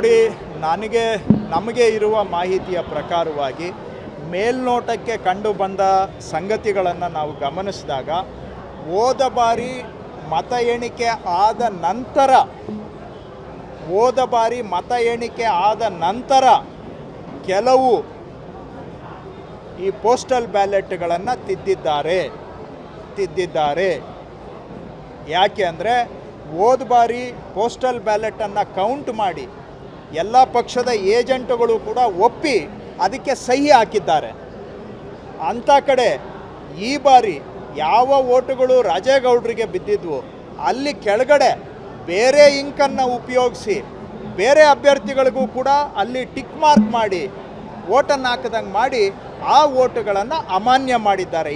ನೋಡಿ, ನಮಗೆ ಇರುವ ಮಾಹಿತಿಯ ಪ್ರಕಾರವಾಗಿ ಮೇಲ್ನೋಟಕ್ಕೆ ಕಂಡು ಬಂದ ಸಂಗತಿಗಳನ್ನು ನಾವು ಗಮನಿಸಿದಾಗ ಹೋದ ಬಾರಿ ಮತ ಎಣಿಕೆ ಆದ ನಂತರ ಕೆಲವು ಈ ಪೋಸ್ಟಲ್ ಬ್ಯಾಲೆಟ್ಗಳನ್ನು ತಿದ್ದಿದ್ದಾರೆ. ಯಾಕೆ ಅಂದರೆ ಹೋದ ಬಾರಿ ಪೋಸ್ಟಲ್ ಬ್ಯಾಲೆಟನ್ನು ಕೌಂಟ್ ಮಾಡಿ ಎಲ್ಲ ಪಕ್ಷದ ಏಜೆಂಟುಗಳು ಕೂಡ ಒಪ್ಪಿ ಅದಕ್ಕೆ ಸಹಿ ಹಾಕಿದ್ದಾರೆ. ಅಂಥ ಕಡೆ ಈ ಬಾರಿ ಯಾವ ಓಟುಗಳು ರಾಜೇಗೌಡರಿಗೆ ಬಿದ್ದಿದ್ವು ಅಲ್ಲಿ ಕೆಳಗಡೆ ಬೇರೆ ಇಂಕನ್ನು ಉಪಯೋಗಿಸಿ ಬೇರೆ ಅಭ್ಯರ್ಥಿಗಳಿಗೂ ಕೂಡ ಅಲ್ಲಿ ಟಿಕ್ ಮಾರ್ಕ್ ಮಾಡಿ ಓಟನ್ನು ಹಾಕದಂಗೆ ಮಾಡಿ ಆ ಓಟುಗಳನ್ನು ಅಮಾನ್ಯ ಮಾಡಿದ್ದಾರೆ,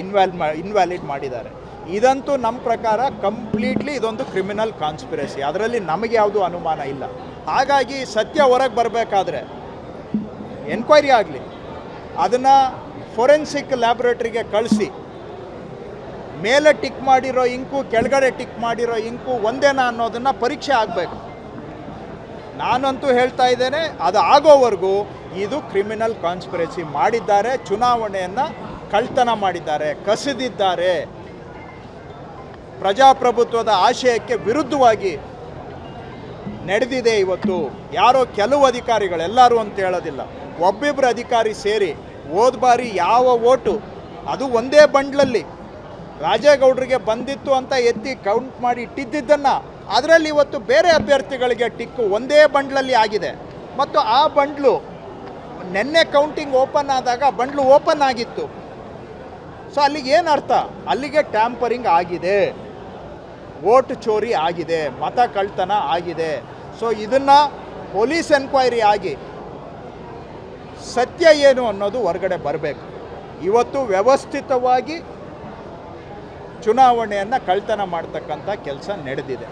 ಇನ್ವ್ಯಾಲಿಡ್ ಮಾಡಿದ್ದಾರೆ. ಇದಂತೂ ನಮ್ಮ ಪ್ರಕಾರ ಕಂಪ್ಲೀಟ್ಲಿ ಇದೊಂದು ಕ್ರಿಮಿನಲ್ ಕಾನ್ಸ್ಪಿರಸಿ, ಅದರಲ್ಲಿ ನಮಗೆ ಯಾವುದೂ ಅನುಮಾನ ಇಲ್ಲ. ಹಾಗಾಗಿ ಸತ್ಯ ಹೊರಗೆ ಬರಬೇಕಾದ್ರೆ ಎನ್ಕ್ವೈರಿ ಆಗಲಿ, ಅದನ್ನು ಫೊರೆನ್ಸಿಕ್ ಲ್ಯಾಬ್ರೇಟರಿಗೆ ಕಳಿಸಿ ಮೇಲೆ ಟಿಕ್ ಮಾಡಿರೋ ಇಂಕು ಕೆಳಗಡೆ ಟಿಕ್ ಮಾಡಿರೋ ಇಂಕು ಒಂದೇನಾ ಅನ್ನೋದನ್ನು ಪರೀಕ್ಷೆ ಆಗಬೇಕು. ನಾನಂತೂ ಹೇಳ್ತಾ ಇದ್ದೇನೆ, ಅದು ಆಗೋವರೆಗೂ ಇದು ಕ್ರಿಮಿನಲ್ ಕಾನ್ಸ್ಪಿರಸಿ ಮಾಡಿದ್ದಾರೆ, ಚುನಾವಣೆಯನ್ನು ಕಳ್ತನ ಮಾಡಿದ್ದಾರೆ, ಕಸಿದಿದ್ದಾರೆ. ಪ್ರಜಾಪ್ರಭುತ್ವದ ಆಶಯಕ್ಕೆ ವಿರುದ್ಧವಾಗಿ ನಡೆದಿದೆ. ಇವತ್ತು ಯಾರೋ ಕೆಲವು ಅಧಿಕಾರಿಗಳು, ಎಲ್ಲರೂ ಅಂತ ಹೇಳೋದಿಲ್ಲ, ಒಬ್ಬಿಬ್ಬರು ಅಧಿಕಾರಿ ಸೇರಿ ಹೋದ ಬಾರಿ ಯಾವ ಓಟು ಅದು ಒಂದೇ ಬಂಡ್ಲಲ್ಲಿ ರಾಜೇಗೌಡರಿಗೆ ಬಂದಿತ್ತು ಅಂತ ಎತ್ತಿ ಕೌಂಟ್ ಮಾಡಿ ಇಟ್ಟಿದ್ದನ್ನು ಅದರಲ್ಲಿ ಇವತ್ತು ಬೇರೆ ಅಭ್ಯರ್ಥಿಗಳಿಗೆ ಟಿಕ್ಕು ಒಂದೇ ಬಂಡ್ಲಲ್ಲಿ ಆಗಿದೆ. ಮತ್ತು ಆ ಬಂಡ್ಲು ನಿನ್ನೆ ಕೌಂಟಿಂಗ್ ಓಪನ್ ಆದಾಗ ಬಂಡ್ಲು ಓಪನ್ ಆಗಿತ್ತು. ಸೊ ಅಲ್ಲಿಗೆ ಏನು ಅರ್ಥ? ಅಲ್ಲಿಗೆ ಟ್ಯಾಂಪರಿಂಗ್ ಆಗಿದೆ, ವೋಟ್ ಚೋರಿ ಆಗಿದೆ, ಮತ ಕಳ್ತನ ಆಗಿದೆ. ಸೊ ಇದನ್ನು ಪೊಲೀಸ್ ಎನ್ಕ್ವೈರಿ ಆಗಿ ಸತ್ಯ ಏನು ಅನ್ನೋದು ಹೊರಗಡೆ ಬರಬೇಕು. ಇವತ್ತು ವ್ಯವಸ್ಥಿತವಾಗಿ ಚುನಾವಣೆಯನ್ನು ಕಳ್ತನ ಮಾಡ್ತಕ್ಕಂಥ ಕೆಲಸ ನಡೆದಿದೆ.